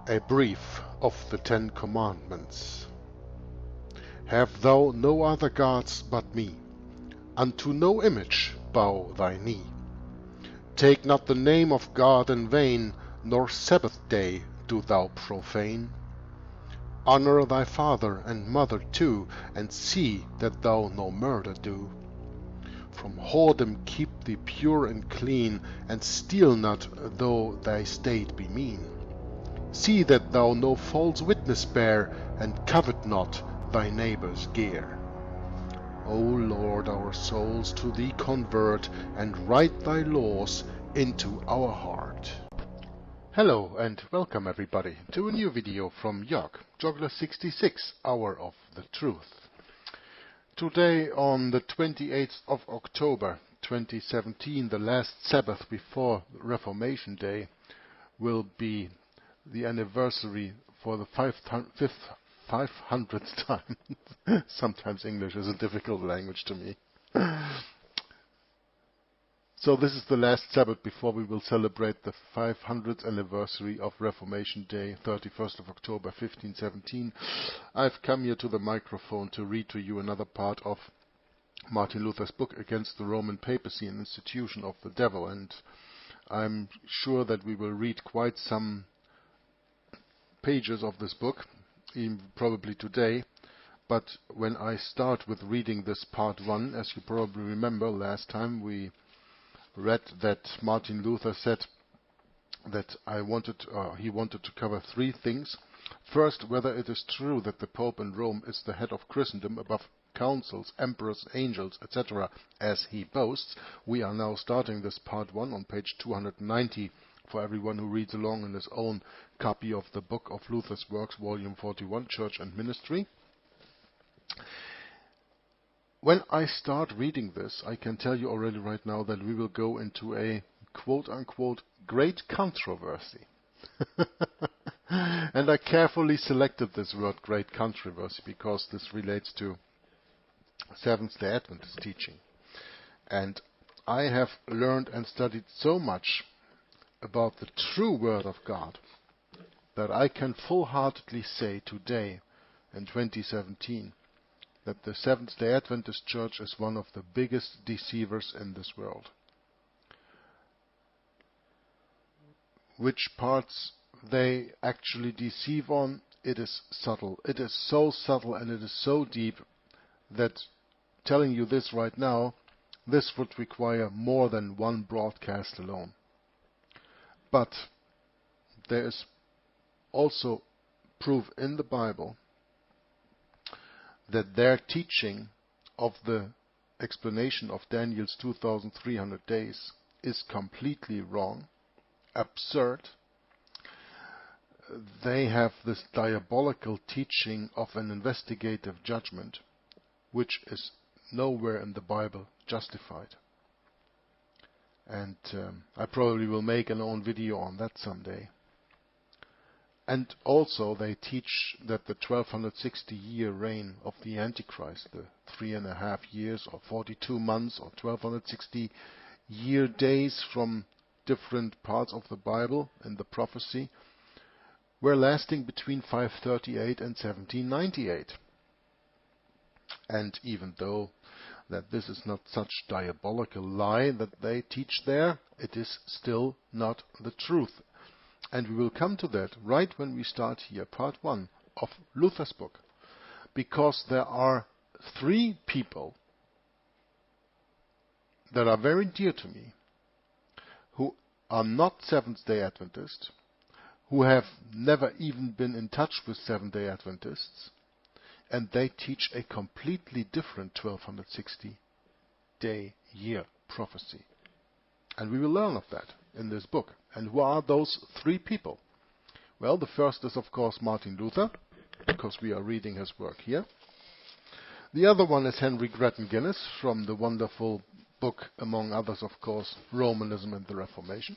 A brief of the 10 Commandments. Have thou no other gods but me, unto no image bow thy knee. Take not the name of God in vain, nor Sabbath day do thou profane. Honor thy father and mother too, and see that thou no murder do. From whoredom keep thee pure and clean, and steal not though thy state be mean. See that thou no false witness bear, and covet not thy neighbour's gear. O Lord, our souls to thee convert, and write thy laws into our heart. Hello and welcome everybody to a new video from Jörg, Joggler 66, Hour of the Truth. Today on the 28th of October 2017, the last Sabbath before Reformation Day, will be the anniversary for the 500th time. Sometimes English is a difficult language to me. So this is the last Sabbath before we will celebrate the 500th anniversary of Reformation Day, 31st of October 1517. I've come here to the microphone to read to you another part of Martin Luther's book Against the Roman Papacy, an Institution of the Devil, and I'm sure that we will read quite some pages of this book, even probably today. But when I start with reading this part 1, as you probably remember, last time we read that Martin Luther said that he wanted to cover 3 things. First, whether it is true that the Pope in Rome is the head of Christendom above councils, emperors, angels, etc., as he boasts. We are now starting this part 1 on page 290 for everyone who reads along in his own copy of the Book of Luther's Works, volume 41, Church and Ministry. When I start reading this, I can tell you already right now that we will go into a quote-unquote great controversy. And I carefully selected this word, great controversy, because this relates to Seventh-day Adventist teaching. And I have learned and studied so much about the true Word of God that I can full-heartedly say today, in 2017, that the Seventh-day Adventist Church is one of the biggest deceivers in this world. Which parts they actually deceive on, it is subtle. It is so subtle and it is so deep that telling you this right now, this would require more than one broadcast alone. But there is also proof in the Bible that their teaching of the explanation of Daniel's 2,300 days is completely wrong, absurd. They have this diabolical teaching of an investigative judgment, which is nowhere in the Bible justified. And I probably will make an own video on that someday. And also they teach that the 1260-year reign of the Antichrist, the 3.5 years or 42 months or 1260-year days from different parts of the Bible and the prophecy, were lasting between 538 and 1798. And even though that this is not such diabolical lie that they teach there, it is still not the truth. And we will come to that right when we start here, part 1 of Luther's book. Because there are 3 people that are very dear to me, who are not Seventh-day Adventists, who have never even been in touch with Seventh-day Adventists, and they teach a completely different 1260-day year prophecy. And we will learn of that in this book. And who are those 3 people? Well, the first is of course Martin Luther, because we are reading his work here. The other one is Henry Grattan Guinness, from the wonderful book, among others of course, Romanism and the Reformation.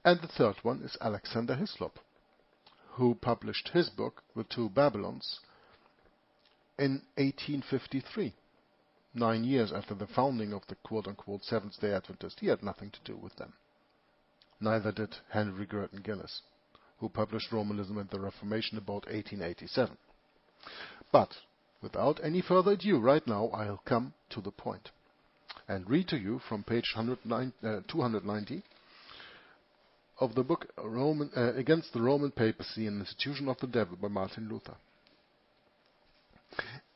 And the third one is Alexander Hislop, who published his book, The Two Babylons, in 1853. 9 years after the founding of the quote-unquote Seventh-day Adventist. He had nothing to do with them. Neither did Henry Grattan Guinness. who published Romanism and the Reformation about 1887. But without any further ado, right now I'll come to the point and read to you from page 290 of the book Against the Roman Papacy, an Institution of the Devil by Martin Luther.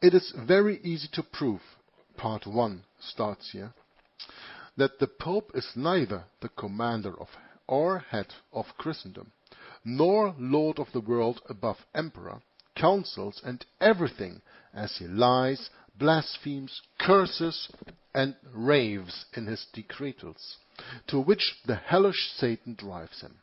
It is very easy to prove, part 1 starts here, that the Pope is neither the commander of or head of Christendom, nor Lord of the world above emperor, councils and everything, as he lies, blasphemes, curses and raves in his decretals, to which the hellish Satan drives him.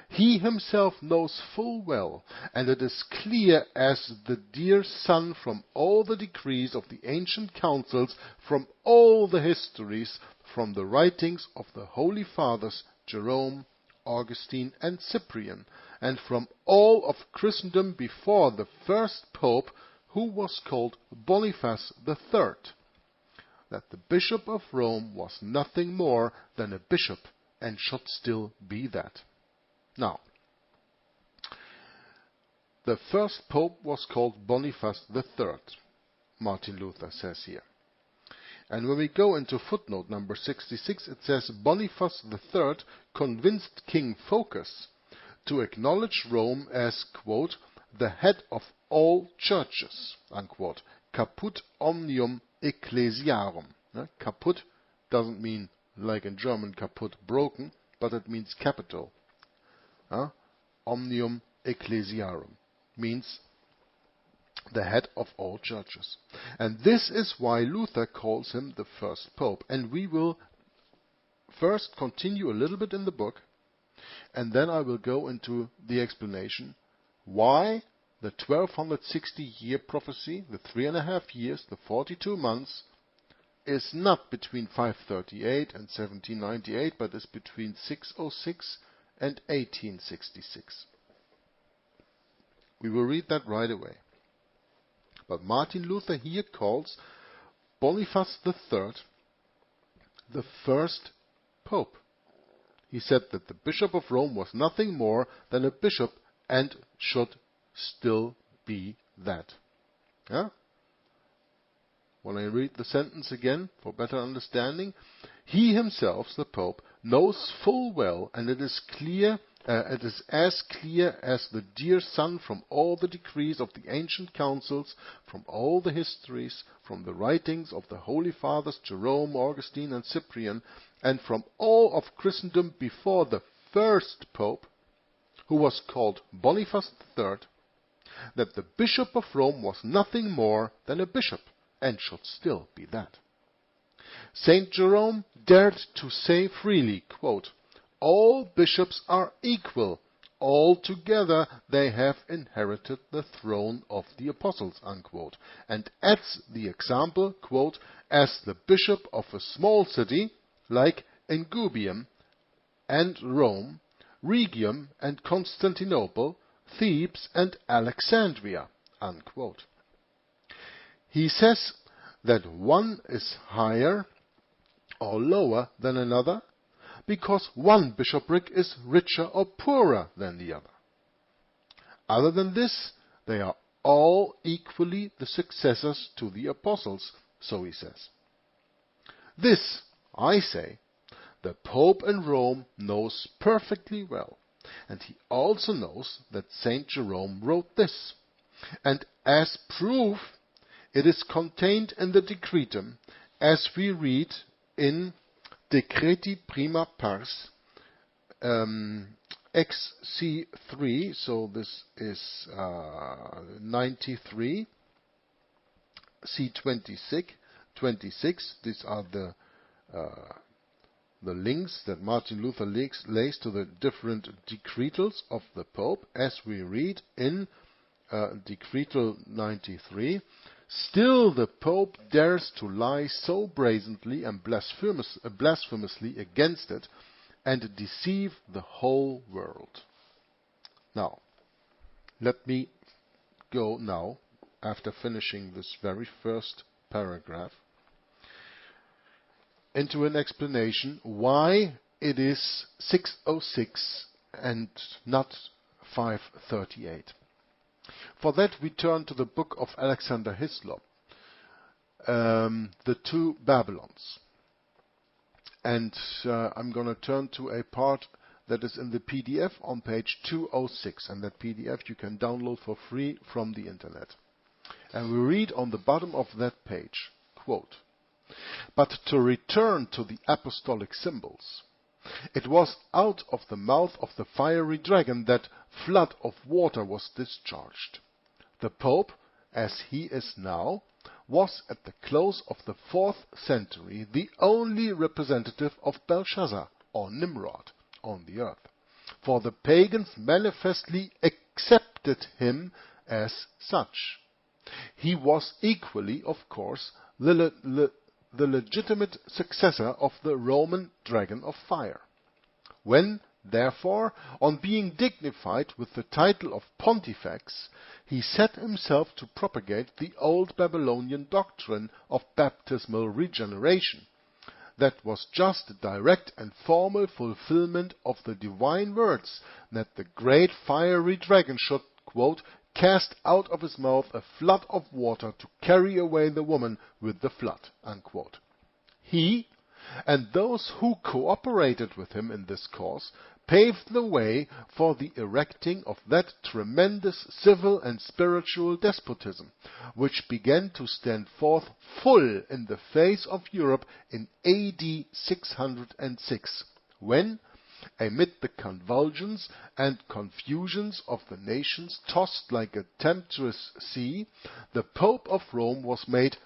He himself knows full well, and it is clear as the dear sun from all the decrees of the ancient councils, from all the histories, from the writings of the Holy Fathers Jerome, Augustine and Cyprian, and from all of Christendom before the first Pope, who was called Boniface III, that the Bishop of Rome was nothing more than a bishop, and should still be that. Now, the first Pope was called Boniface III, Martin Luther says here. And when we go into footnote number 66, it says Boniface III convinced King Phocas to acknowledge Rome as, quote, the head of all churches, unquote, caput omnium ecclesiarum. Caput doesn't mean, like in German, kaput, broken, but it means capital. Omnium ecclesiarum means the head of all churches. And this is why Luther calls him the first Pope. And we will first continue a little bit in the book, and then I will go into the explanation why the 1260-year prophecy, the 3.5 years, the 42 months, is not between 538 and 1798, but is between 606 and 1866. We will read that right away. But Martin Luther here calls Boniface III the first Pope. He said that the Bishop of Rome was nothing more than a bishop and should still be that. Yeah? When I read the sentence again for better understanding, he himself, the Pope, knows full well, and it is as clear as the dear sun from all the decrees of the ancient councils, from all the histories, from the writings of the Holy Fathers Jerome, Augustine and Cyprian, and from all of Christendom before the first Pope, who was called Boniface III, that the Bishop of Rome was nothing more than a bishop, and should still be that. Saint Jerome dared to say freely, quote, all bishops are equal, all together they have inherited the throne of the apostles, unquote, and adds the example, quote, as the bishop of a small city, like Ingubium and Rome, Rhegium and Constantinople, Thebes and Alexandria, unquote. He says that one is higher or lower than another because one bishopric is richer or poorer than the other. Other than this, they are all equally the successors to the apostles, so he says. This, I say, the Pope in Rome knows perfectly well, and he also knows that Saint Jerome wrote this. And as proof, it is contained in the Decretum, as we read in Decreti Prima Pars, XC3, so this is 93, C26, 26. These are the links that Martin Luther lays to the different decretals of the Pope, as we read in Decretal 93. Still the Pope dares to lie so brazenly and blasphemously against it, and deceive the whole world. Now, let me go now, after finishing this very first paragraph, into an explanation why it is 606 and not 538. For that we turn to the book of Alexander Hislop, The Two Babylons. And I'm going to turn to a part that is in the PDF on page 206, and that PDF you can download for free from the internet. And we read on the bottom of that page, quote, "But to return to the apostolic symbols, it was out of the mouth of the fiery dragon that flood of water was discharged. The Pope, as he is now, was at the close of the 4th century the only representative of Belshazzar, or Nimrod, on the earth, for the pagans manifestly accepted him as such. He was equally, of course, the legitimate successor of the Roman dragon of fire. When, therefore, on being dignified with the title of Pontifex, he set himself to propagate the old Babylonian doctrine of baptismal regeneration, that was just a direct and formal fulfillment of the divine words that the great fiery dragon should, quote, cast out of his mouth a flood of water to carry away the woman with the flood, unquote. He, and those who cooperated with him in this cause, paved the way for the erecting of that tremendous civil and spiritual despotism, which began to stand forth full in the face of Europe in AD 606, when, amid the convulsions and confusions of the nations tossed like a tempestuous sea, the Pope of Rome was made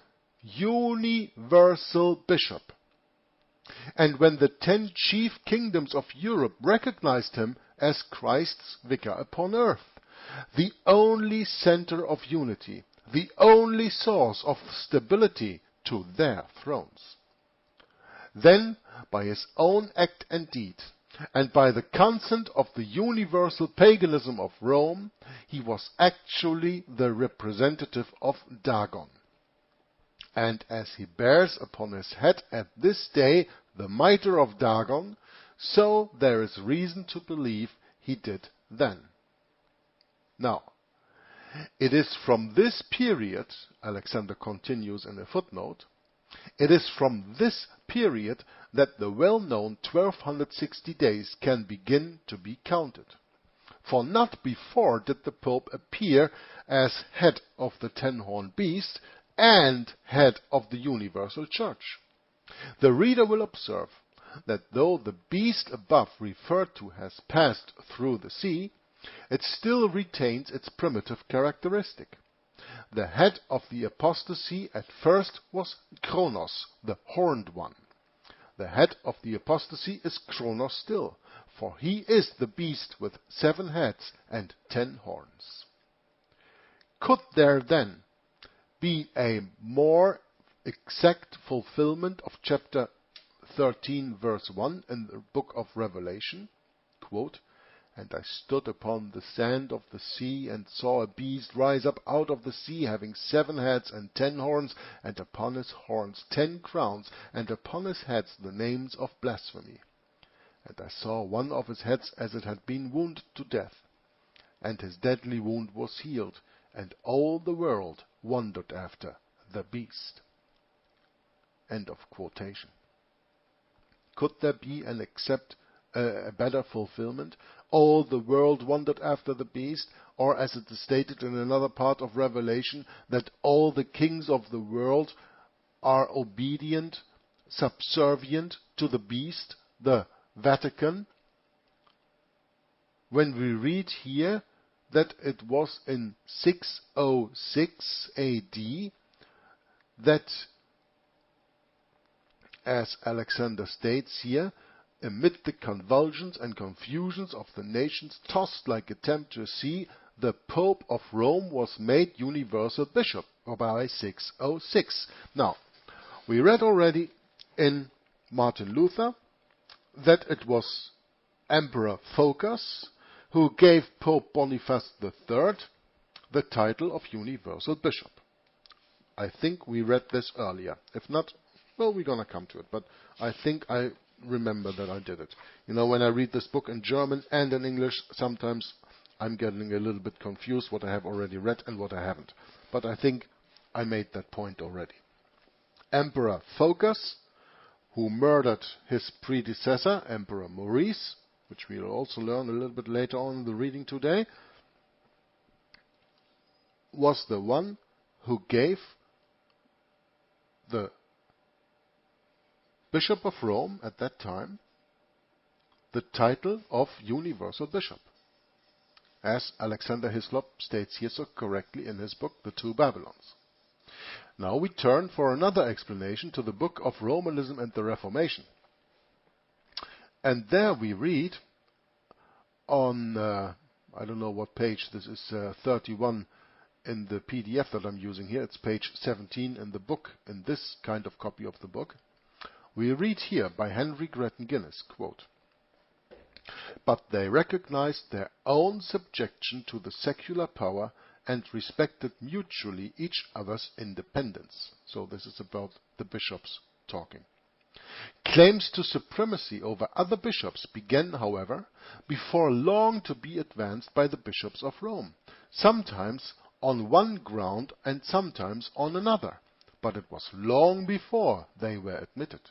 universal bishop. And when the 10 chief kingdoms of Europe recognized him as Christ's vicar upon earth, the only center of unity, the only source of stability to their thrones. Then, by his own act and deed, and by the consent of the universal paganism of Rome, he was actually the representative of Dagon. And as he bears upon his head at this day the mitre of Dagon, so there is reason to believe he did then." Now, it is from this period, Alexander continues in a footnote, it is from this period that the well-known 1260 days can begin to be counted. For not before did the Pope appear as head of the 10-horned beast and head of the universal church. The reader will observe that though the beast above referred to has passed through the sea, it still retains its primitive characteristic. The head of the apostasy at first was Kronos, the horned one. The head of the apostasy is Kronos still, for he is the beast with 7 heads and 10 horns. Could there then be a more exact fulfillment of chapter 13 verse 1 in the book of Revelation? Quote, "And I stood upon the sand of the sea, and saw a beast rise up out of the sea, having 7 heads and 10 horns, and upon his horns 10 crowns, and upon his heads the names of blasphemy. And I saw one of his heads as it had been wounded to death, and his deadly wound was healed, and all the world wondered after the beast." End of quotation. Could there be a better fulfillment? All the world wondered after the beast, or as it is stated in another part of Revelation, that all the kings of the world are obedient, subservient to the beast, the Vatican. When we read here that it was in 606 AD that, as Alexander states here, amid the convulsions and confusions of the nations tossed like a tempestuous sea, the Pope of Rome was made universal bishop by 606. Now, we read already in Martin Luther that it was Emperor Phocas who gave Pope Boniface III the title of universal bishop. I think we read this earlier. If not, well, we're going to come to it, but I think I remember that I did it. You know, when I read this book in German and in English, sometimes I'm getting a little bit confused what I have already read and what I haven't. But I think I made that point already. Emperor Phocas, who murdered his predecessor, Emperor Maurice, which we'll also learn a little bit later on in the reading today, was the one who gave the Bishop of Rome at that time the title of Universal Bishop, as Alexander Hislop states here so correctly in his book, The Two Babylons. Now we turn for another explanation to the book of Romanism and the Reformation. And there we read on, I don't know what page, this is 31 in the PDF that I'm using here, it's page 17 in the book, in this kind of copy of the book. We read here by Henry Grattan Guinness, quote, "But they recognized their own subjection to the secular power and respected mutually each other's independence." So this is about the bishops talking. Claims to supremacy over other bishops began, however, before long to be advanced by the bishops of Rome, sometimes on one ground and sometimes on another, but it was long before they were admitted.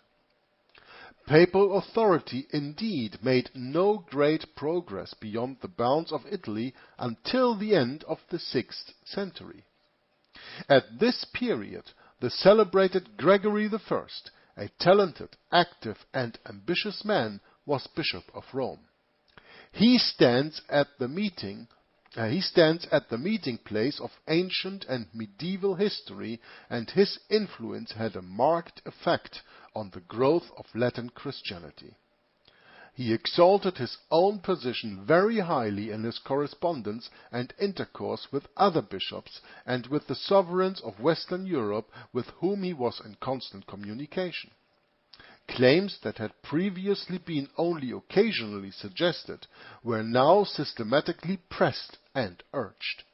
Papal authority indeed made no great progress beyond the bounds of Italy until the end of the 6th century. At this period, the celebrated Gregory I, a talented, active and ambitious man, was Bishop of Rome. He stands at the meeting place of ancient and medieval history, and his influence had a marked effect on the growth of Latin Christianity. He exalted his own position very highly in his correspondence and intercourse with other bishops and with the sovereigns of Western Europe with whom he was in constant communication. Claims that had previously been only occasionally suggested were now systematically pressed and urged.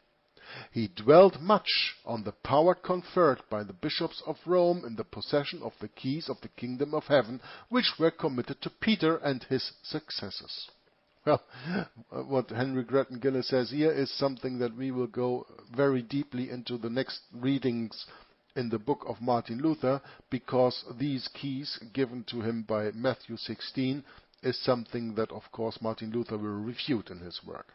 He dwelt much on the power conferred by the bishops of Rome in the possession of the keys of the kingdom of heaven, which were committed to Peter and his successors. Well, what Henry Grattan Guinness says here is something that we will go very deeply into the next readings in the book of Martin Luther, because these keys given to him by Matthew 16 is something that, of course, Martin Luther will refute in his work.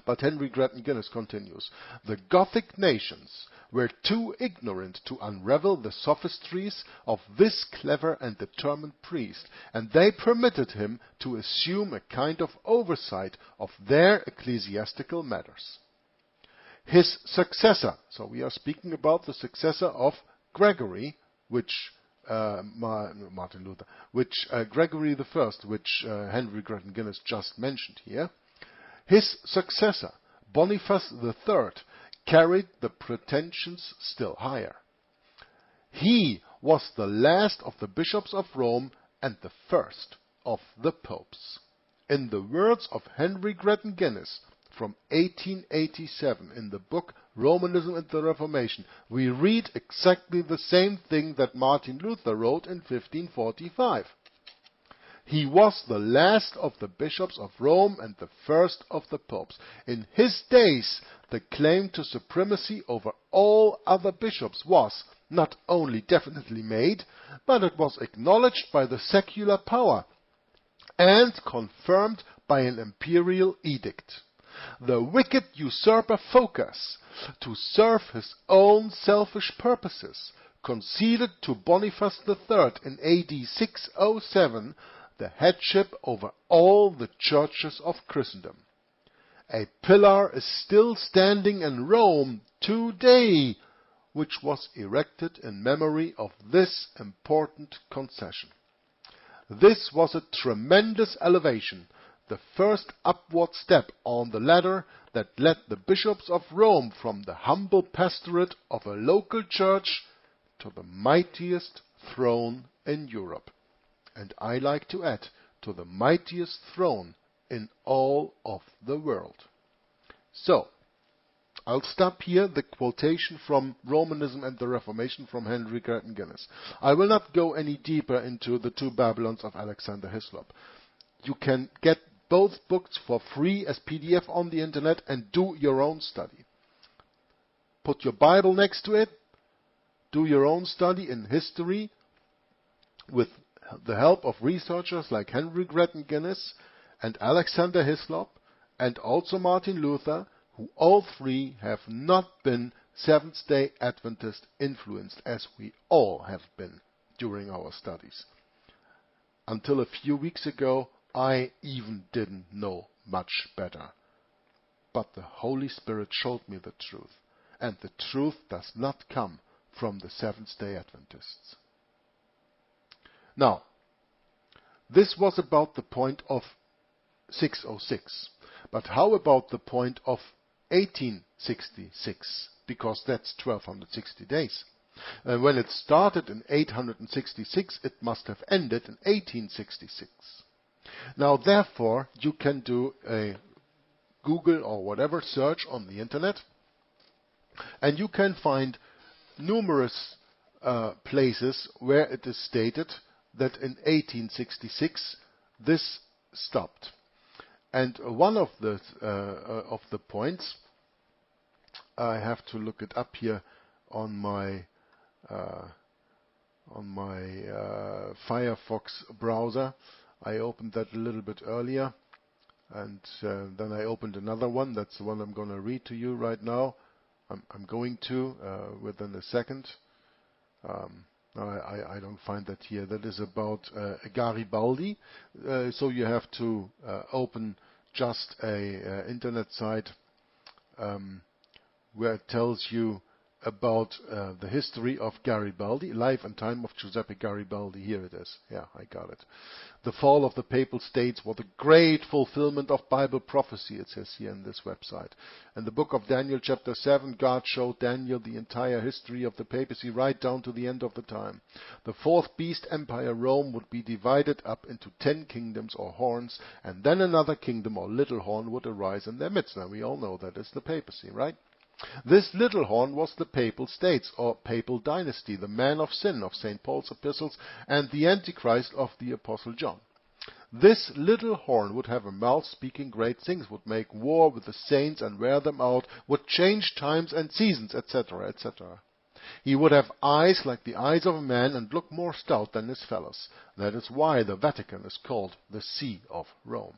But Henry Grattan Guinness continues, "The Gothic nations were too ignorant to unravel the sophistries of this clever and determined priest, and they permitted him to assume a kind of oversight of their ecclesiastical matters. His successor," so we are speaking about the successor of Gregory, which Martin Luther, which Gregory I, which Henry Grattan Guinness just mentioned here. His successor, Boniface III, carried the pretensions still higher. He was the last of the bishops of Rome and the first of the popes. In the words of Henry Grattan Guinness from 1887 in the book Romanism and the Reformation, we read exactly the same thing that Martin Luther wrote in 1545. He was the last of the bishops of Rome and the first of the popes. In his days, the claim to supremacy over all other bishops was not only definitely made, but it was acknowledged by the secular power and confirmed by an imperial edict. The wicked usurper Phocas, to serve his own selfish purposes, conceded to Boniface III in AD 607 the headship over all the churches of Christendom. A pillar is still standing in Rome today, which was erected in memory of this important concession. This was a tremendous elevation, the first upward step on the ladder that led the bishops of Rome from the humble pastorate of a local church to the mightiest throne in Europe. And I like to add, to the mightiest throne in all of the world. So, I'll stop here the quotation from Romanism and the Reformation from Henry Grattan Guinness. I will not go any deeper into the two Babylons of Alexander Hislop. You can get both books for free as PDF on the internet and do your own study. Put your Bible next to it, do your own study in history with the help of researchers like Henry Gretton Guinness and Alexander Hislop and also Martin Luther, who all three have not been Seventh-day Adventist influenced as we all have been during our studies. Until a few weeks ago, I even didn't know much better. But the Holy Spirit showed me the truth, and the truth does not come from the Seventh-day Adventists. Now, this was about the point of 606. But how about the point of 1866? Because that's 1260 days. When it started in 866, it must have ended in 1866. Now, therefore, you can do a Google or whatever search on the internet, and you can find numerous places where it is stated that in 1866 this stopped. And one of the points, I have to look it up here on my Firefox browser. I opened that a little bit earlier, and then I opened another one. That's the one I'm going to read to you right now. I'm going to within a second. I don't find that here. That is about Garibaldi. So you have to open just a internet site where it tells you about the history of Garibaldi, life and time of Giuseppe Garibaldi. Here it is. Yeah, I got it. The fall of the Papal States was a great fulfillment of Bible prophecy, it says here in this website. In the book of Daniel, chapter 7, God showed Daniel the entire history of the papacy right down to the end of the time. The fourth beast empire, Rome, would be divided up into 10 kingdoms or horns, and then another kingdom or little horn would arise in their midst. Now we all know that is the papacy, right? This little horn was the Papal States, or Papal Dynasty, the man of sin of St. Paul's epistles, and the Antichrist of the Apostle John. This little horn would have a mouth speaking great things, would make war with the saints and wear them out, would change times and seasons, etc., etc. He would have eyes like the eyes of a man and look more stout than his fellows. That is why the Vatican is called the See of Rome.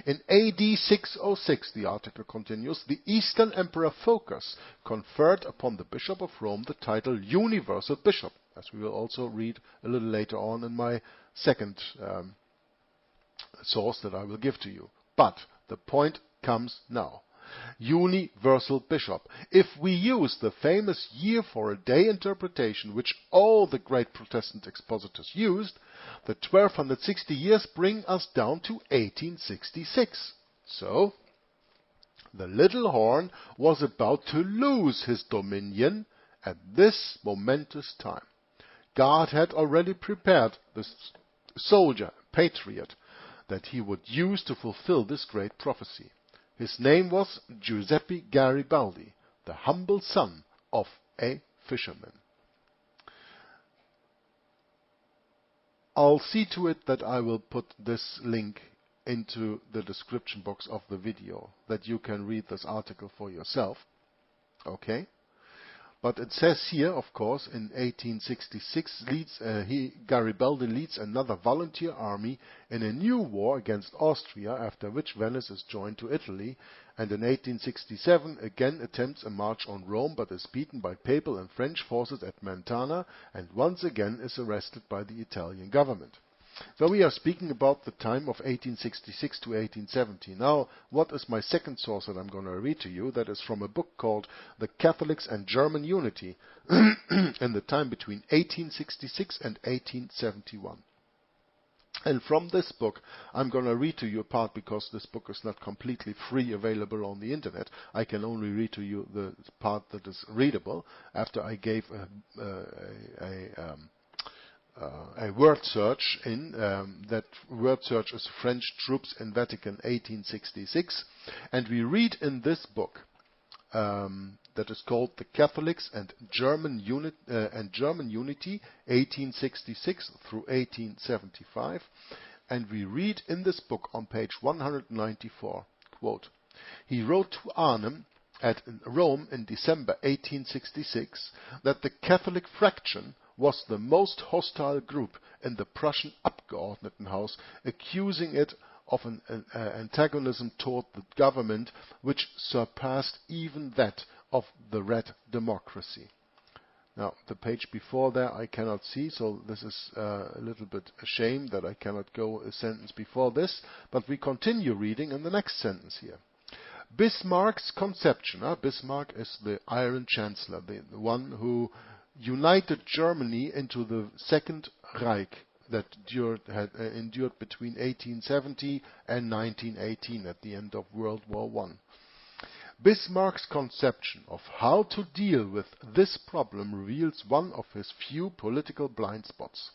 In AD 606, the article continues, the Eastern Emperor Phocas conferred upon the Bishop of Rome the title Universal Bishop, as we will also read a little later on in my second source that I will give to you. But the point comes now. Universal Bishop. If we use the famous year for a day interpretation which all the great Protestant expositors used, the 1260 years bring us down to 1866. So, the little horn was about to lose his dominion at this momentous time. God had already prepared the soldier, patriot, that he would use to fulfill this great prophecy. His name was Giuseppe Garibaldi, the humble son of a fisherman. I'll see to it that I will put this link into the description box of the video, that you can read this article for yourself. Okay? But it says here, of course, in 1866, Garibaldi leads another volunteer army in a new war against Austria, after which Venice is joined to Italy, and in 1867 again attempts a march on Rome, but is beaten by Papal and French forces at Mentana, and once again is arrested by the Italian government. So we are speaking about the time of 1866 to 1870. Now, what is my second source that I'm going to read to you? That is from a book called The Catholics and German Unity in the time between 1866 and 1871. And from this book, I'm going to read to you a part, because this book is not completely free available on the internet. I can only read to you the part that is readable after I gave a word search in. That word search is French troops in Vatican 1866, and we read in this book that is called The Catholics and German Unity 1866 through 1875. And we read in this book on page 194, quote, "He wrote to Arnhem at Rome in December 1866 that the Catholic fraction was the most hostile group in the Prussian Abgeordnetenhaus, accusing it of an antagonism toward the government which surpassed even that of the Red Democracy." Now, the page before there I cannot see, so this is a little bit a shame that I cannot go a sentence before this, but we continue reading in the next sentence here. Bismarck's conception, Bismarck is the Iron Chancellor, the one who united Germany into the Second Reich that had endured between 1870 and 1918 at the end of World War I. Bismarck's conception of how to deal with this problem reveals one of his few political blind spots.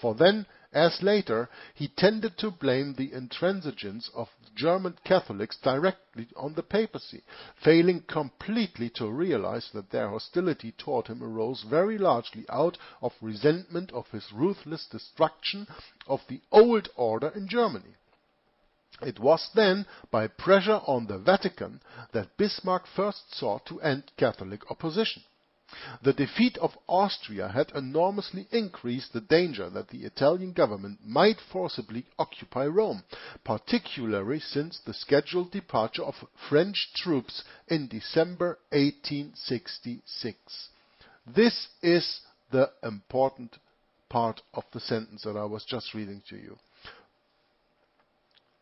For then, as later, he tended to blame the intransigence of German Catholics directly on the papacy, failing completely to realize that their hostility toward him arose very largely out of resentment of his ruthless destruction of the old order in Germany. It was then by pressure on the Vatican that Bismarck first sought to end Catholic opposition. The defeat of Austria had enormously increased the danger that the Italian government might forcibly occupy Rome, particularly since the scheduled departure of French troops in December 1866. This is the important part of the sentence that I was just reading to you.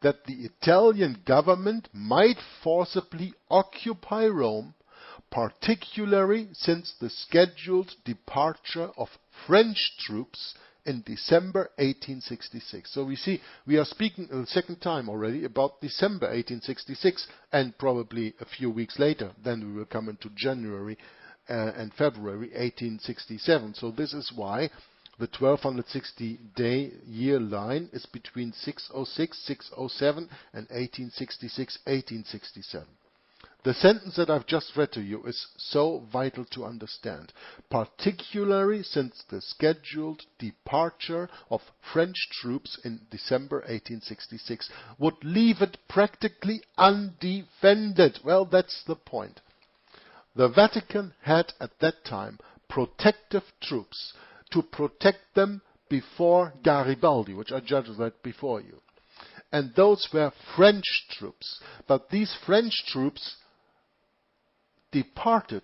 That the Italian government might forcibly occupy Rome, particularly since the scheduled departure of French troops in December 1866. So we see we are speaking a second time already about December 1866, and probably a few weeks later, then we will come into January and February 1867. So this is why the 1260-day year line is between 606, 607 and 1866, 1867. The sentence that I've just read to you is so vital to understand, particularly since the scheduled departure of French troops in December 1866 would leave it practically undefended. Well, that's the point. The Vatican had at that time protective troops to protect them before Garibaldi, which I judged right before you. And those were French troops. But these French troops departed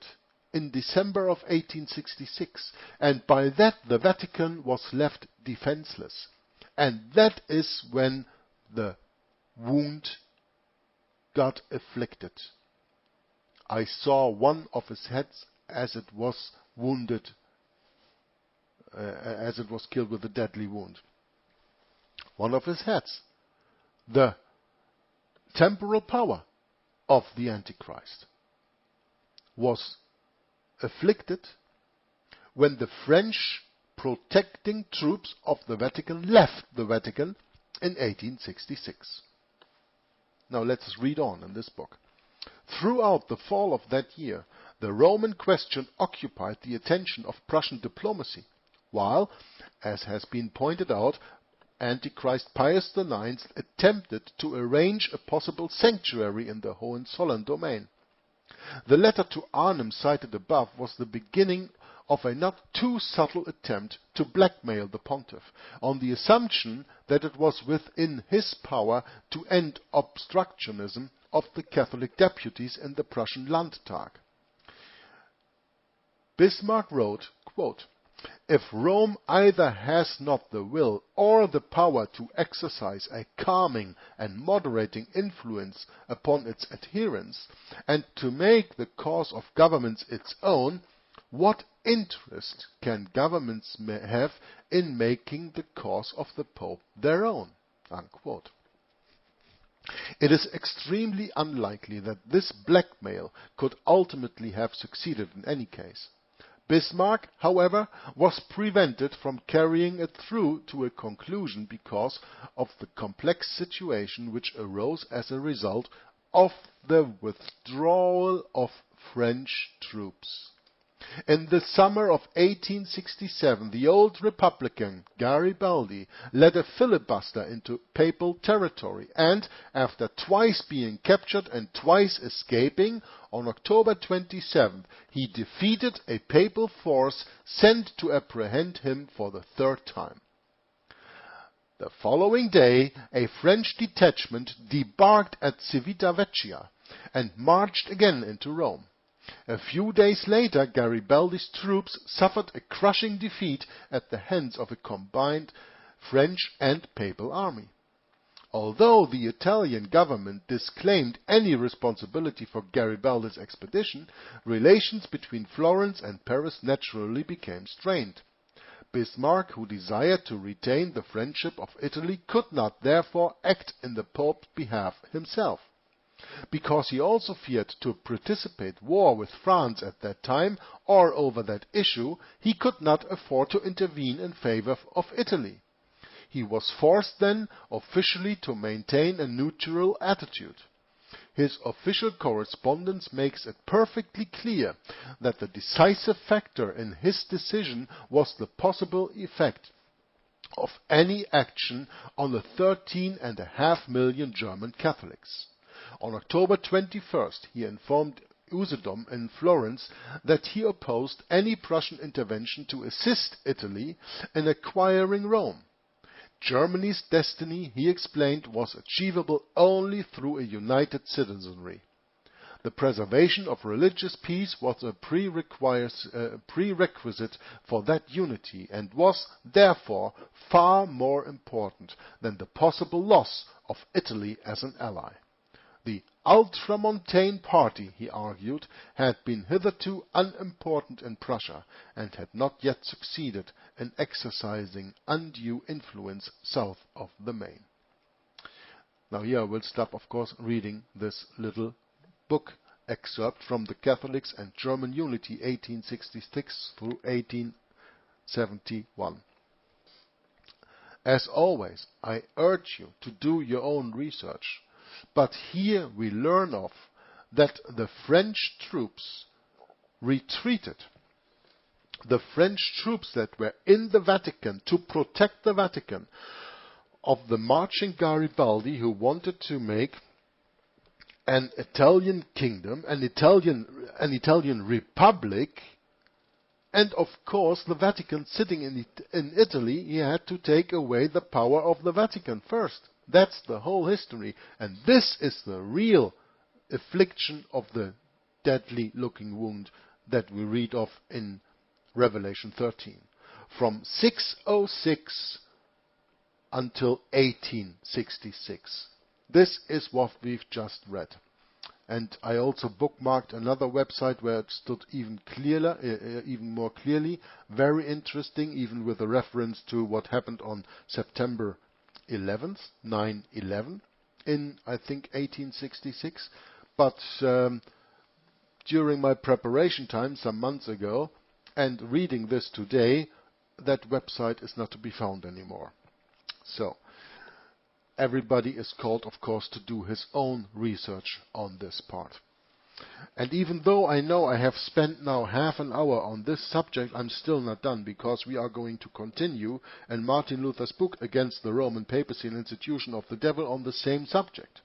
in December of 1866, and by that the Vatican was left defenseless. And that is when the wound got afflicted. I saw one of his heads as it was wounded, as it was killed with a deadly wound. One of his heads. The temporal power of the Antichrist was afflicted when the French protecting troops of the Vatican left the Vatican in 1866. Now let's read on in this book. Throughout the fall of that year, the Roman question occupied the attention of Prussian diplomacy, while, as has been pointed out, Antichrist Pius IX attempted to arrange a possible sanctuary in the Hohenzollern domain. The letter to Arnhem cited above was the beginning of a not too subtle attempt to blackmail the pontiff, on the assumption that it was within his power to end obstructionism of the Catholic deputies in the Prussian Landtag. Bismarck wrote, quote, "If Rome either has not the will or the power to exercise a calming and moderating influence upon its adherents, and to make the cause of governments its own, what interest can governments have in making the cause of the Pope their own?" Unquote. It is extremely unlikely that this blackmail could ultimately have succeeded in any case. Bismarck, however, was prevented from carrying it through to a conclusion because of the complex situation which arose as a result of the withdrawal of French troops. In the summer of 1867, the old Republican Garibaldi led a filibuster into papal territory and, after twice being captured and twice escaping, on October 27th he defeated a papal force sent to apprehend him for the third time. The following day, a French detachment debarked at Civitavecchia and marched again into Rome. A few days later, Garibaldi's troops suffered a crushing defeat at the hands of a combined French and papal army. Although the Italian government disclaimed any responsibility for Garibaldi's expedition, relations between Florence and Paris naturally became strained. Bismarck, who desired to retain the friendship of Italy, could not therefore act in the Pope's behalf himself. Because he also feared to participate war with France at that time or over that issue, he could not afford to intervene in favor of Italy. He was forced then officially to maintain a neutral attitude. His official correspondence makes it perfectly clear that the decisive factor in his decision was the possible effect of any action on the 13.5 million German Catholics. On October 21st, he informed Usedom in Florence that he opposed any Prussian intervention to assist Italy in acquiring Rome. Germany's destiny, he explained, was achievable only through a united citizenry. The preservation of religious peace was a prerequisite for that unity and was, therefore, far more important than the possible loss of Italy as an ally. The Ultramontane party, he argued, had been hitherto unimportant in Prussia and had not yet succeeded in exercising undue influence south of the Main. Now here I will stop, of course, reading this little book excerpt from The Catholics and German Unity 1866 through 1871. As always, I urge you to do your own research. But here we learn of that the French troops retreated. The French troops that were in the Vatican to protect the Vatican of the marching Garibaldi, who wanted to make an Italian kingdom, an Italian republic, and of course the Vatican sitting in Italy, he had to take away the power of the Vatican first. That's the whole history, and this is the real affliction of the deadly looking wound that we read of in Revelation 13. From 606 until 1866. This is what we've just read. And I also bookmarked another website where it stood even more clearly. Very interesting, even with a reference to what happened on September 11th, 9/11, in, I think, 1866. But during my preparation time, some months ago, and reading this today, that website is not to be found anymore. So, everybody is called, of course, to do his own research on this part. And even though I know I have spent now half an hour on this subject, I'm still not done, because we are going to continue in Martin Luther's book Against the Roman Papacy, an Institution of the Devil, on the same subject.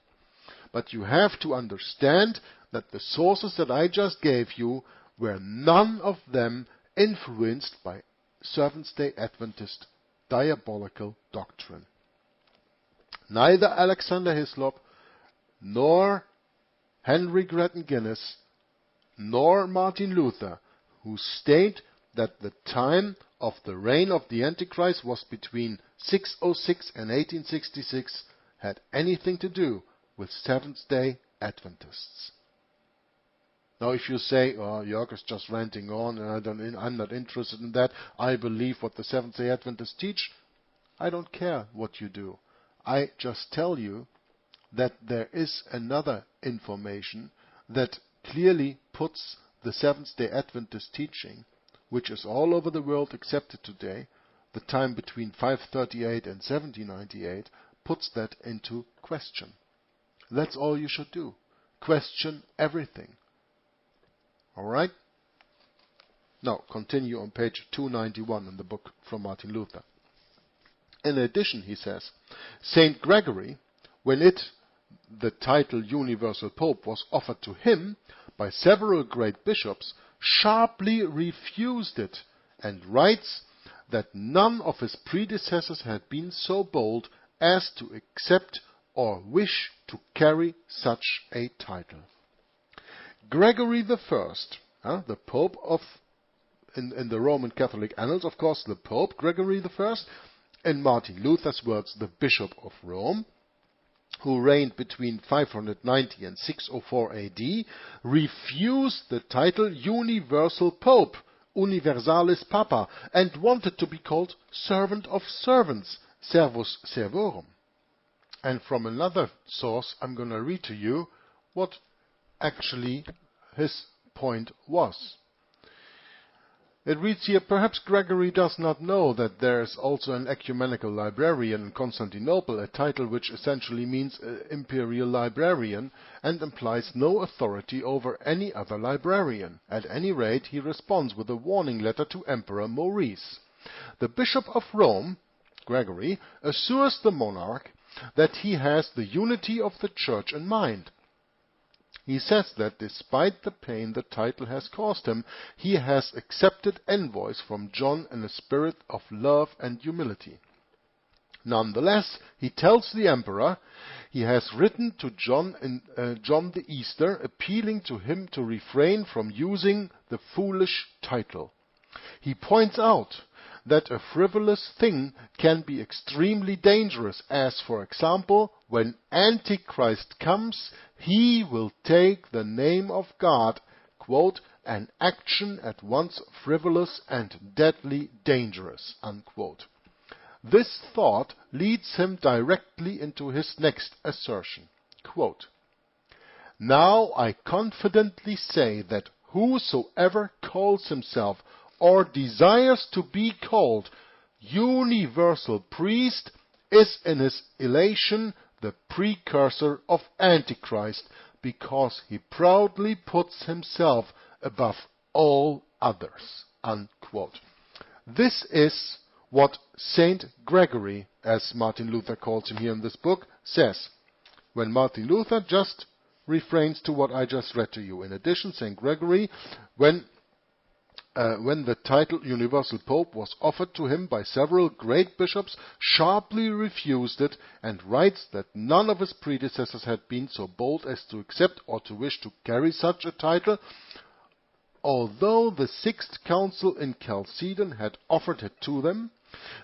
But you have to understand that the sources that I just gave you were none of them influenced by Seventh-day Adventist diabolical doctrine. Neither Alexander Hislop, nor Henry Grattan Guinness, nor Martin Luther, who state that the time of the reign of the Antichrist was between 606 and 1866, had anything to do with Seventh-day Adventists. Now if you say, oh, Jörg is just ranting on, and I'm not interested in that, I believe what the Seventh-day Adventists teach, I don't care what you do. I just tell you that there is another information that clearly puts the Seventh-day Adventist teaching, which is all over the world accepted today, the time between 538 and 1798, puts that into question. That's all you should do. Question everything. Alright? Now, continue on page 291 in the book from Martin Luther. In addition, he says, Saint Gregory, when the title Universal Pope was offered to him by several great bishops, sharply refused it, and writes that none of his predecessors had been so bold as to accept or wish to carry such a title. Gregory the First, the Pope of, in the Roman Catholic annals, of course, the Pope, Gregory the First, in Martin Luther's words, the Bishop of Rome, who reigned between 590 and 604 AD, refused the title Universal Pope, Universalis Papa, and wanted to be called Servant of Servants, Servus Servorum. And from another source, I'm going to read to you what actually his point was. It reads here, perhaps Gregory does not know that there is also an ecumenical librarian in Constantinople, a title which essentially means imperial librarian and implies no authority over any other librarian. At any rate, he responds with a warning letter to Emperor Maurice. The Bishop of Rome, Gregory, assures the monarch that he has the unity of the Church in mind. He says that despite the pain the title has caused him, he has accepted envoys from John in a spirit of love and humility. Nonetheless, he tells the emperor he has written to John the Easter, appealing to him to refrain from using the foolish title. He points out that a frivolous thing can be extremely dangerous, as, for example, when Antichrist comes, he will take the name of God, quote, an action at once frivolous and deadly dangerous, unquote. This thought leads him directly into his next assertion, quote, now I confidently say that whosoever calls himself or desires to be called universal priest is in his elation the precursor of Antichrist, because he proudly puts himself above all others, unquote. This is what Saint Gregory, as Martin Luther calls him here in this book, says. When Martin Luther just refrains to what I just read to you. In addition, Saint Gregory, when the title Universal Pope was offered to him by several great bishops, sharply refused it, and writes that none of his predecessors had been so bold as to accept or to wish to carry such a title, although the Sixth Council in Chalcedon had offered it to them.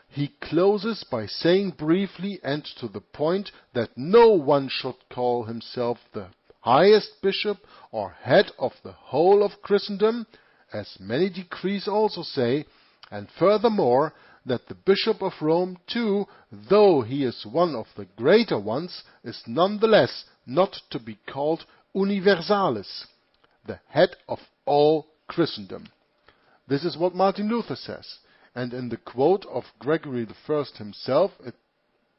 He closes by saying briefly and to the point that no one should call himself the highest bishop or head of the whole of Christendom, as many decrees also say, and furthermore, that the Bishop of Rome too, though he is one of the greater ones, is nonetheless not to be called universalis, the head of all Christendom. This is what Martin Luther says, and in the quote of Gregory I himself, it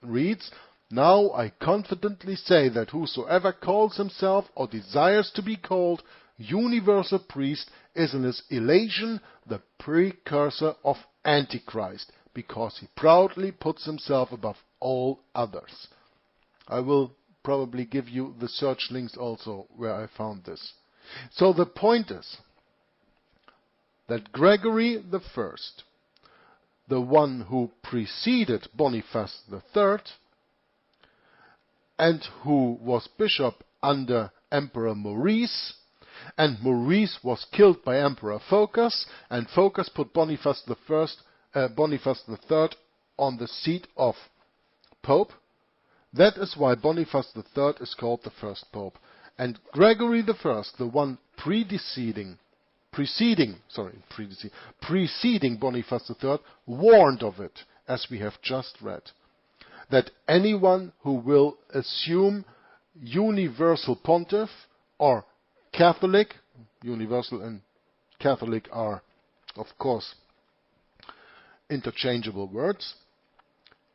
reads, now I confidently say that whosoever calls himself or desires to be called universal priest is in his elation the precursor of Antichrist, because he proudly puts himself above all others. I will probably give you the search links also where I found this. So the point is that Gregory the First, the one who preceded Boniface III, and who was bishop under Emperor Maurice, and Maurice was killed by Emperor Phocas, and Phocas put Boniface III on the seat of Pope. That is why Boniface III is called the first Pope. And Gregory I, the one preceding Boniface III, warned of it, as we have just read, that anyone who will assume universal pontiff or Catholic, universal and Catholic are, of course, interchangeable words,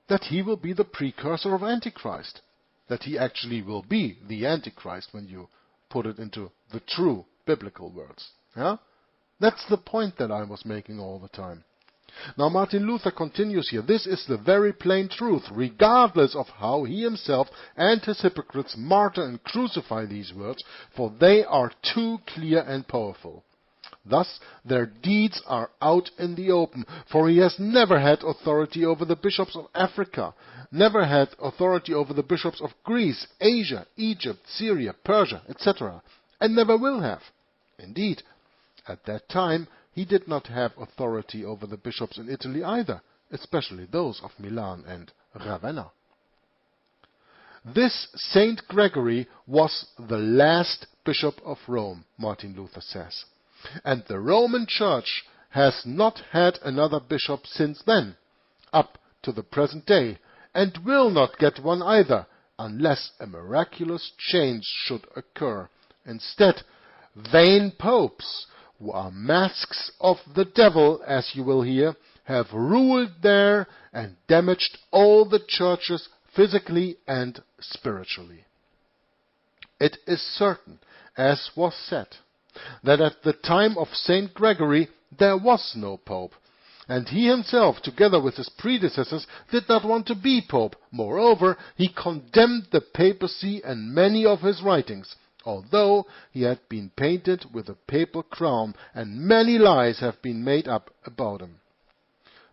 that he will be the precursor of Antichrist, that he actually will be the Antichrist when you put it into the true biblical words. Yeah? That's the point that I was making all the time. Now Martin Luther continues here, this is the very plain truth, regardless of how he himself and his hypocrites martyr and crucify these words, for they are too clear and powerful. Thus their deeds are out in the open, for he has never had authority over the bishops of Africa, never had authority over the bishops of Greece, Asia, Egypt, Syria, Persia, etc., and never will have. Indeed, at that time he did not have authority over the bishops in Italy either, especially those of Milan and Ravenna. This Saint Gregory was the last bishop of Rome, Martin Luther says. And the Roman Church has not had another bishop since then, up to the present day, and will not get one either, unless a miraculous change should occur. Instead, vain popes, who are masks of the devil, as you will hear, have ruled there and damaged all the churches physically and spiritually. It is certain, as was said, that at the time of Saint Gregory there was no pope, and he himself, together with his predecessors, did not want to be pope. Moreover, he condemned the papacy and many of his writings, although he had been painted with a papal crown, and many lies have been made up about him.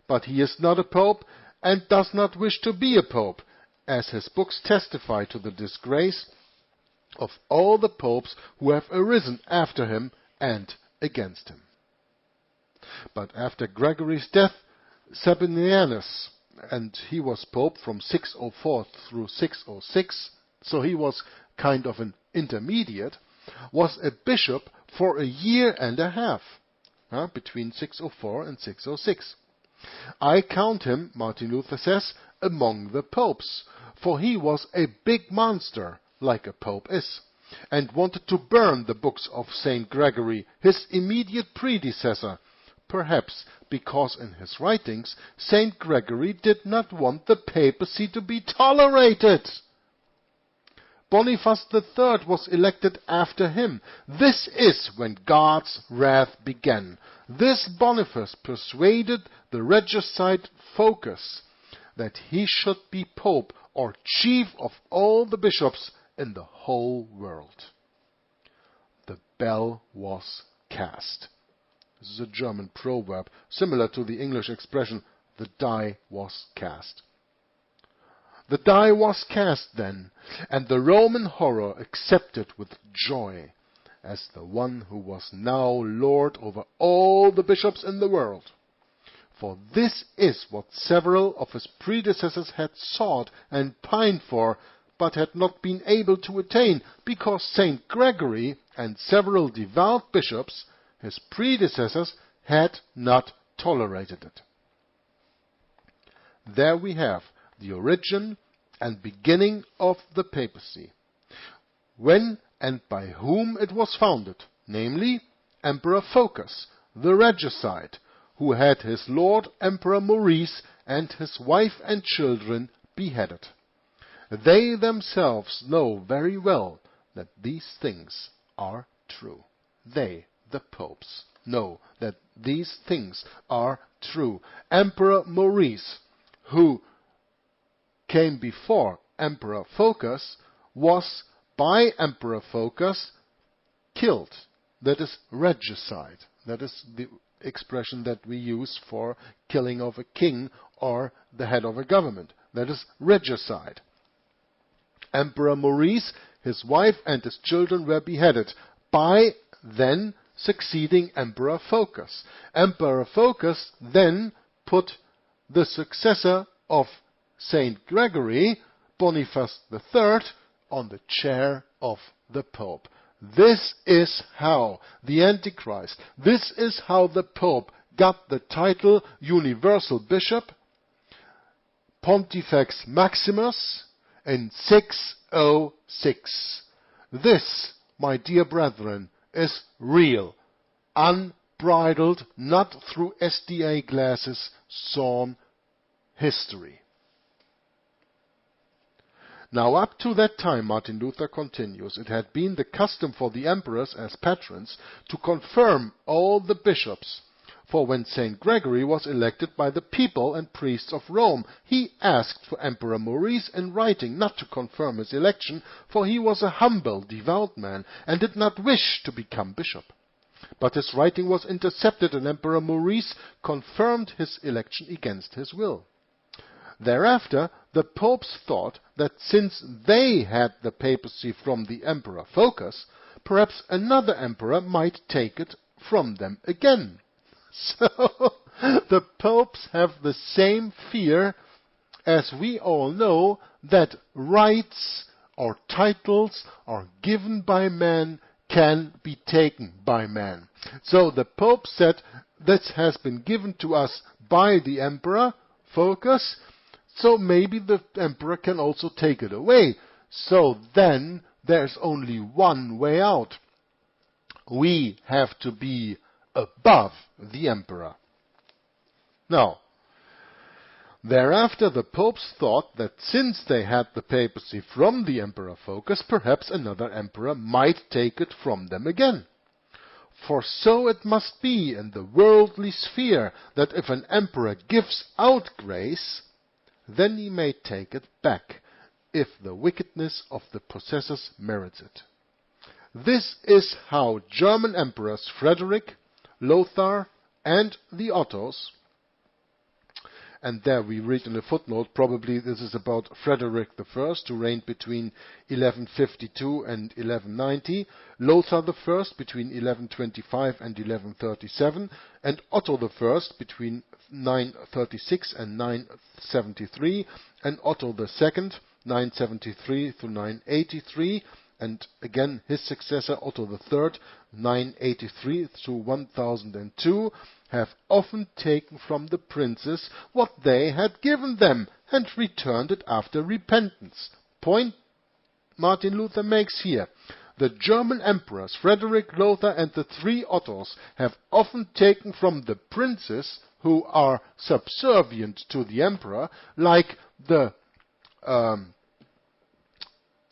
But he is not a pope, and does not wish to be a pope, as his books testify to the disgrace of all the popes who have arisen after him and against him. But after Gregory's death, Sabinianus, and he was pope from 604 through 606, so he was kind of an intermediate, was a bishop for a year and a half, between 604 and 606. I count him, Martin Luther says, among the popes, for he was a big monster, like a pope is, and wanted to burn the books of Saint Gregory, his immediate predecessor, perhaps because in his writings Saint Gregory did not want the papacy to be tolerated. Boniface III was elected after him. This is when God's wrath began. This Boniface persuaded the regicide Phocas that he should be pope or chief of all the bishops in the whole world. The bell was cast. This is a German proverb, similar to the English expression, the die was cast. The die was cast then, and the Roman horror accepted with joy as the one who was now Lord over all the bishops in the world. For this is what several of his predecessors had sought and pined for, but had not been able to attain, because Saint Gregory and several devout bishops, his predecessors, had not tolerated it. There we have the origin and beginning of the papacy, when and by whom it was founded, namely Emperor Phocas, the regicide, who had his lord Emperor Maurice and his wife and children beheaded. They themselves know very well that these things are true. They, the popes, know that these things are true. Emperor Maurice, who came before Emperor Phocas, was by Emperor Phocas killed. That is regicide. That is the expression that we use for killing of a king or the head of a government. That is regicide. Emperor Maurice, his wife and his children were beheaded by then succeeding Emperor Phocas. Emperor Phocas then put the successor of Saint Gregory, Boniface III, on the chair of the Pope. This is how the Antichrist, this is how the Pope got the title Universal Bishop, Pontifex Maximus, in 606. This, my dear brethren, is real, unbridled, not through SDA glasses, sawn history. Now up to that time, Martin Luther continues, it had been the custom for the emperors as patrons to confirm all the bishops. For when St. Gregory was elected by the people and priests of Rome, he asked for Emperor Maurice in writing not to confirm his election, for he was a humble, devout man, and did not wish to become bishop. But his writing was intercepted, and Emperor Maurice confirmed his election against his will. Thereafter, the popes thought that since they had the papacy from the Emperor Phocas, perhaps another emperor might take it from them again. So, the popes have the same fear, as we all know, that rights or titles are given by man can be taken by man. So the Pope said, this has been given to us by the Emperor Phocas, so maybe the Emperor can also take it away. So then there's only one way out. We have to be above the Emperor. Now, thereafter the popes thought that since they had the papacy from the Emperor Phocas, perhaps another emperor might take it from them again. For so it must be in the worldly sphere, that if an emperor gives out grace, then he may take it back, if the wickedness of the possessors merits it. This is how German emperors Frederick, Lothar, and the Ottos, and there we read in a footnote, probably this is about Frederick I, who reigned between 1152 and 1190, Lothar I between 1125 and 1137, and Otto I between 936 and 973, and Otto II 973 to 983, and again his successor Otto III 983 to 1002, have often taken from the princes what they had given them, and returned it after repentance. Point Martin Luther makes here. The German emperors, Frederick, Lothar, and the three Ottos, have often taken from the princes who are subservient to the emperor, like the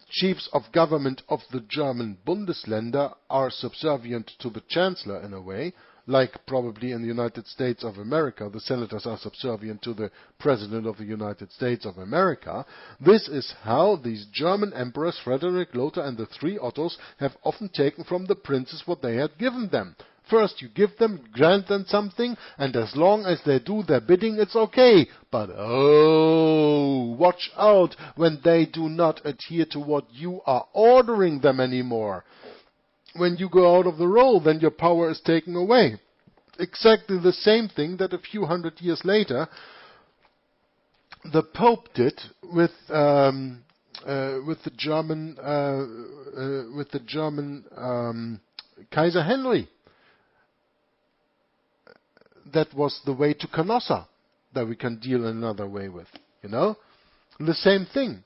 chiefs of government of the German Bundesländer are subservient to the chancellor in a way, like probably in the United States of America, the senators are subservient to the President of the United States of America. This is how these German emperors, Frederick, Lothar, and the three Ottos, have often taken from the princes what they had given them. First you give them, grant them something, and as long as they do their bidding, it's okay. But oh, watch out when they do not adhere to what you are ordering them anymore. When you go out of the role, then your power is taken away. Exactly the same thing that a few hundred years later the Pope did with the German Kaiser Henry. That was the way to Canossa that we can deal another way with, you know? The same thing.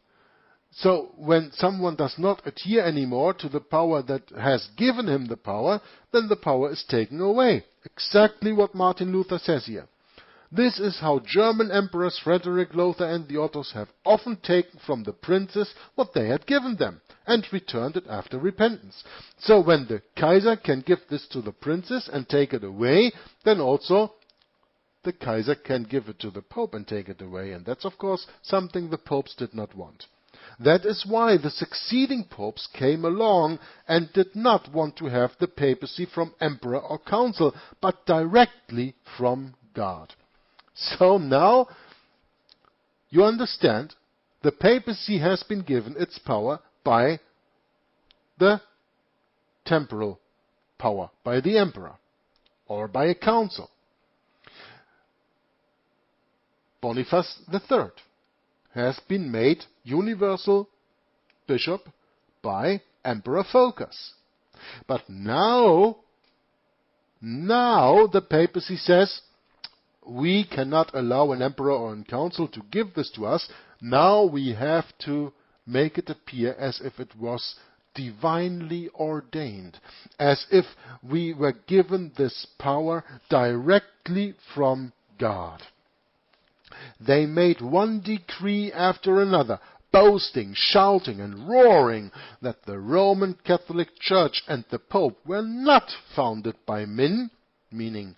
So when someone does not adhere anymore to the power that has given him the power, then the power is taken away. Exactly what Martin Luther says here. This is how German emperors Frederick, Lothar, and the Ottos have often taken from the princes what they had given them, and returned it after repentance. So when the Kaiser can give this to the princes and take it away, then also the Kaiser can give it to the Pope and take it away. And that's of course something the popes did not want. That is why the succeeding popes came along and did not want to have the papacy from emperor or council, but directly from God. So now you understand, the papacy has been given its power by the temporal power, by the emperor, or by a council. Boniface III has been made universal bishop by Emperor Phocas. But now the papacy says, we cannot allow an emperor or a council to give this to us. Now we have to make it appear as if it was divinely ordained, as if we were given this power directly from God. They made one decree after another, boasting, shouting, and roaring that the Roman Catholic Church and the Pope were not founded by men, meaning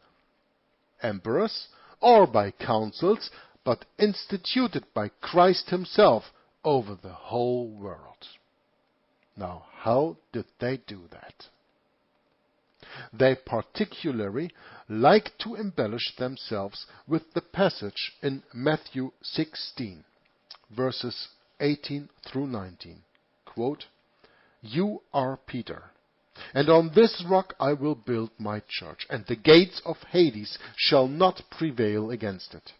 emperors, or by councils, but instituted by Christ himself over the whole world. Now, how did they do that? They particularly like to embellish themselves with the passage in Matthew 16, verses 18 through 19. Quote, "You are Peter, and on this rock I will build my church, and the gates of Hades shall not prevail against it.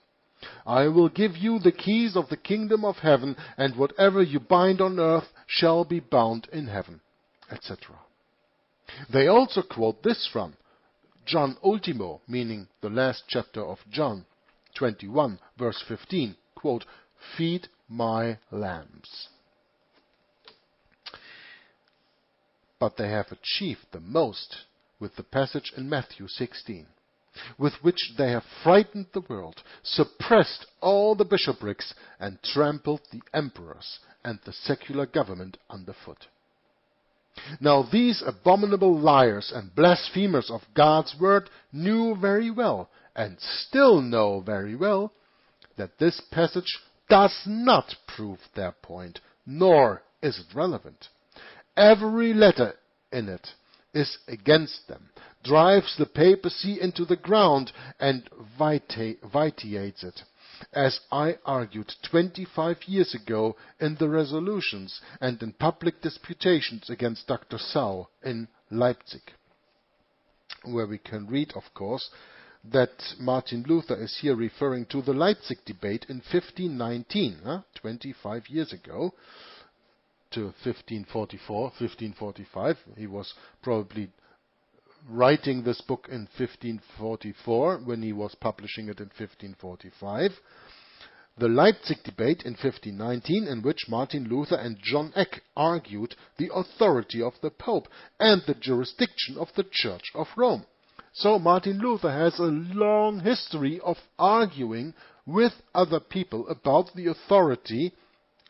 I will give you the keys of the kingdom of heaven, and whatever you bind on earth shall be bound in heaven," etc. They also quote this from John Ultimo, meaning the last chapter of John 21, verse 15, quote, "Feed my lambs." But they have achieved the most with the passage in Matthew 16, with which they have frightened the world, suppressed all the bishoprics, and trampled the emperors and the secular government underfoot. Now these abominable liars and blasphemers of God's word knew very well, and still know very well, that this passage does not prove their point, nor is it relevant. Every letter in it is against them, drives the papacy into the ground, and vitiates it, as I argued 25 years ago in the resolutions and in public disputations against Dr. Sau in Leipzig, where we can read, of course, that Martin Luther is here referring to the Leipzig debate in 1519, 25 years ago, to 1544, 1545. He was probably writing this book in 1544 when he was publishing it in 1545. The Leipzig debate in 1519, in which Martin Luther and John Eck argued the authority of the Pope and the jurisdiction of the Church of Rome. So Martin Luther has a long history of arguing with other people about the authority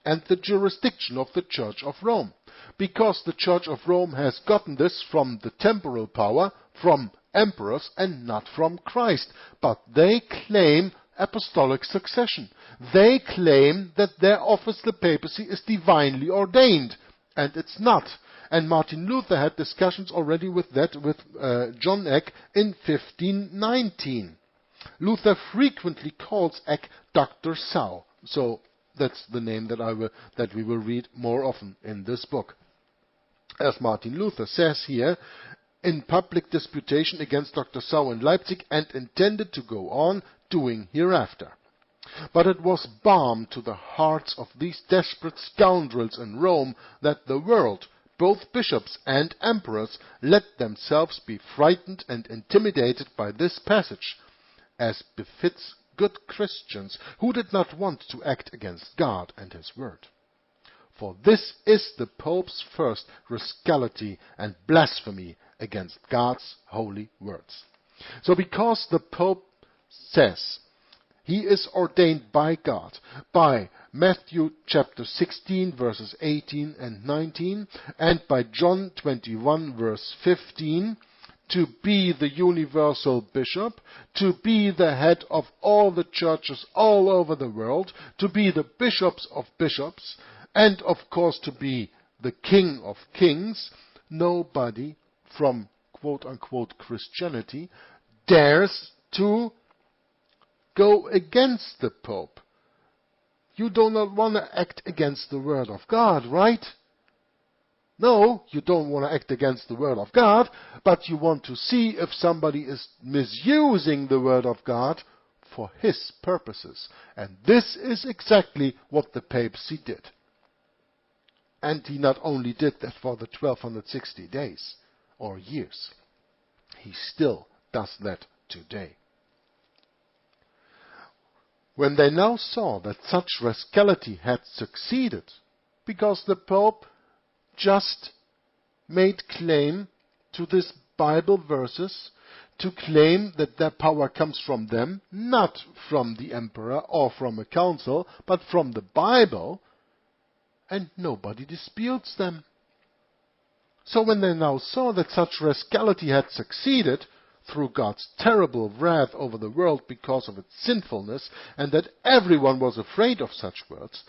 and the jurisdiction of the Church of Rome, because the Church of Rome has gotten this from the temporal power, from emperors, and not from Christ. But they claim apostolic succession. They claim that their office, the papacy, is divinely ordained, and it's not. And Martin Luther had discussions already with that with John Eck in 1519. Luther frequently calls Eck Dr. Sau, so that's the name that we will read more often in this book. As Martin Luther says here, in public disputation against Dr. Sau in Leipzig, and intended to go on doing hereafter. But it was balm to the hearts of these desperate scoundrels in Rome that the world, both bishops and emperors, let themselves be frightened and intimidated by this passage, as befits good Christians who did not want to act against God and his word. For this is the Pope's first rascality and blasphemy against God's holy words. So because the Pope says he is ordained by God, by Matthew chapter 16 verses 18 and 19, and by John 21 verse 15, to be the universal bishop, to be the head of all the churches all over the world, to be the bishops of bishops, and of course to be the King of kings, nobody from quote-unquote Christianity dares to go against the Pope. You do not want to act against the word of God, right? No, you don't want to act against the word of God, but you want to see if somebody is misusing the word of God for his purposes. And this is exactly what the papacy did. And he not only did that for the 1260 days or years, he still does that today. When they now saw that such rascality had succeeded, because the Pope just made claim to these Bible verses, to claim that their power comes from them, not from the emperor or from a council, but from the Bible, and nobody disputes them. So when they now saw that such rascality had succeeded, through God's terrible wrath over the world because of its sinfulness, and that everyone was afraid of such words,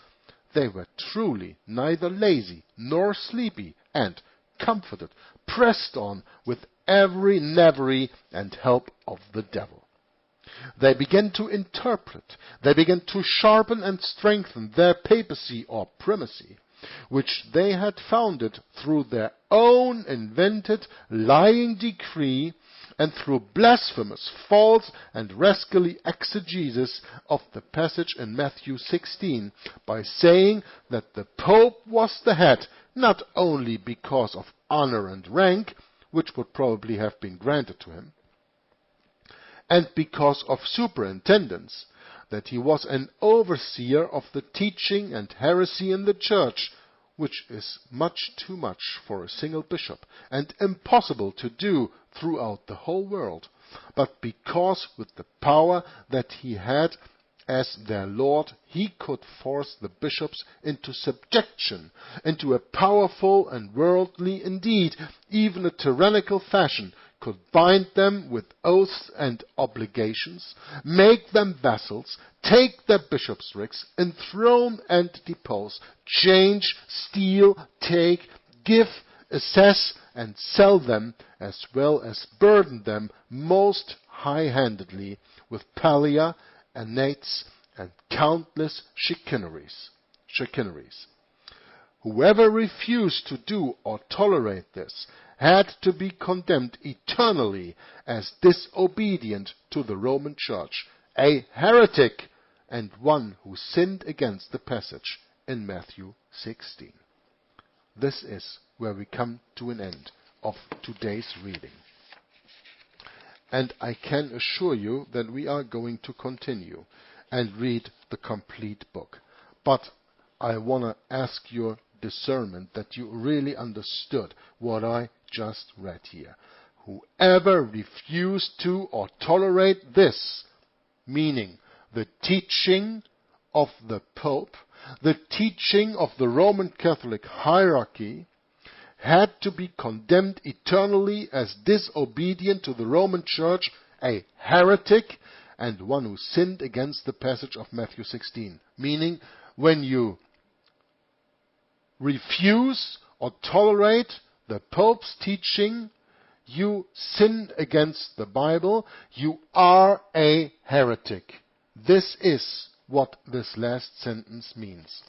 they were truly neither lazy nor sleepy, and, comforted, pressed on with every knavery and help of the devil. They began to interpret, they began to sharpen and strengthen their papacy or primacy, which they had founded through their own invented lying decree and through blasphemous, false, and rascally exegesis of the passage in Matthew 16, by saying that the Pope was the head, not only because of honor and rank, which would probably have been granted to him, and because of superintendence, that he was an overseer of the teaching and heresy in the Church, which is much too much for a single bishop, and impossible to do throughout the whole world, but because with the power that he had as their Lord, he could force the bishops into subjection, into a powerful and worldly, indeed, even a tyrannical fashion, could bind them with oaths and obligations, make them vassals, take their bishoprics, enthrone and depose, change, steal, take, give, assess, and sell them, as well as burden them most high-handedly with pallia, annates, and countless chicaneries. Whoever refused to do or tolerate this had to be condemned eternally as disobedient to the Roman Church, a heretic, and one who sinned against the passage in Matthew 16. This is where we come to an end of today's reading. And I can assure you that we are going to continue and read the complete book. But I want to ask your discernment that you really understood what I just read here. Whoever refused to or tolerate this, meaning the teaching of the Pope, the teaching of the Roman Catholic hierarchy, had to be condemned eternally as disobedient to the Roman Church, a heretic, and one who sinned against the passage of Matthew 16. Meaning, when you refuse or tolerate the Pope's teaching, you sin against the Bible, you are a heretic. This is what this last sentence means.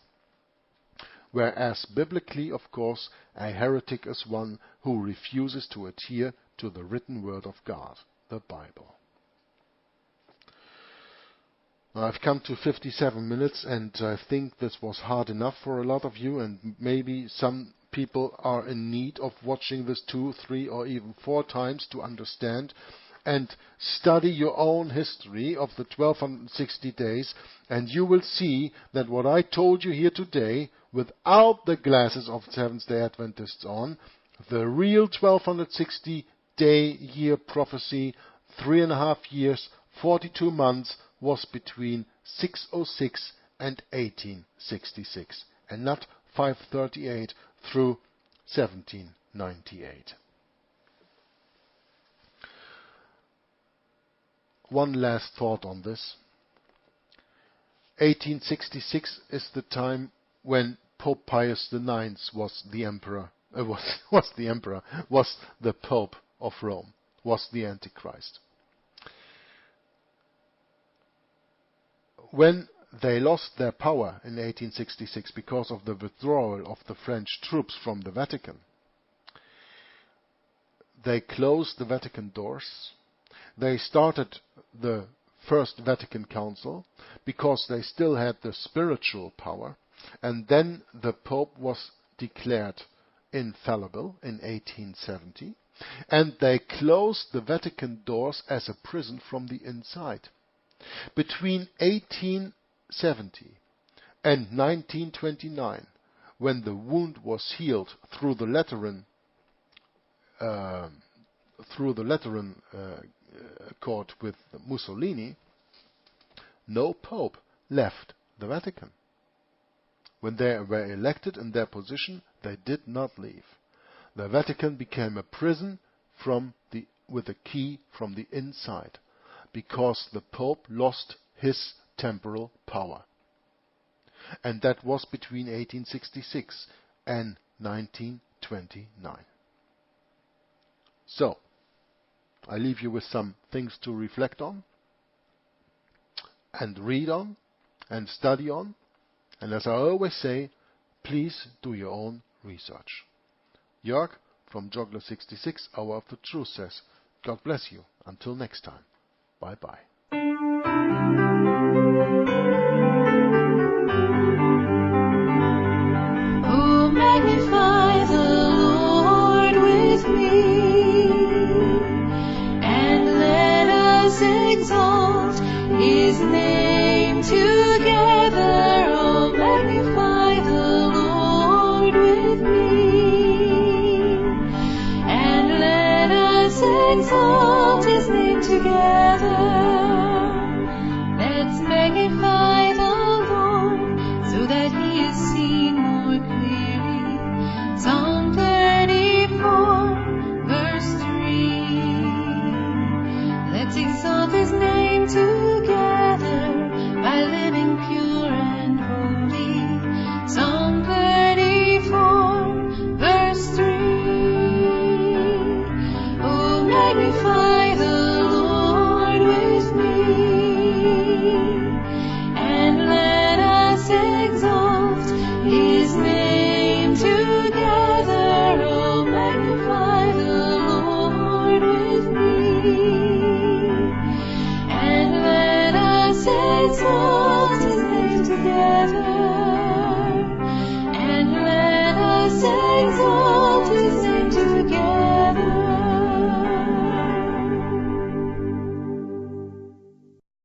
Whereas biblically, of course, a heretic is one who refuses to adhere to the written word of God, the Bible. Now, I've come to 57 minutes, and I think this was hard enough for a lot of you, and maybe some people are in need of watching this 2, 3, or even 4 times to understand and study your own history of the 1260 days, and you will see that what I told you here today, without the glasses of Seventh-day Adventists on, the real 1260-day year prophecy, 3.5 years, 42 months, was between 606 and 1866, and not 538 through 1798. One last thought on this. 1866 is the time when Pope Pius IX was the emperor, was the Pope of Rome, was the Antichrist. When they lost their power in 1866 because of the withdrawal of the French troops from the Vatican, they closed the Vatican doors. They started the First Vatican Council because they still had the spiritual power, and then the Pope was declared infallible in 1870, and they closed the Vatican doors as a prison from the inside. Between 1870 and 1929, when the wound was healed through the Lateran Accord with Mussolini, no Pope left the Vatican. When they were elected in their position, they did not leave. The Vatican became a prison with a key from the inside, because the Pope lost his temporal power. And that was between 1866 and 1929. So, I leave you with some things to reflect on, and read on, and study on. And as I always say, please do your own research. Jörg from Joggler 66, Hour of the Truth says, God bless you. Until next time. Bye-bye. Oh, magnify the Lord with me, and let us exalt His name together. Oh, magnify the Lord with me, and let us exalt His name together. Let's magnify the Lord so that He is seen more clearly. Psalm 34, verse 3. Let's exalt His name together by living pure and holy. Psalm 34, verse 3. Oh, magnify the Lord with me, and let us exalt His name together. Oh, magnify the Lord with me, and let us exalt His name together.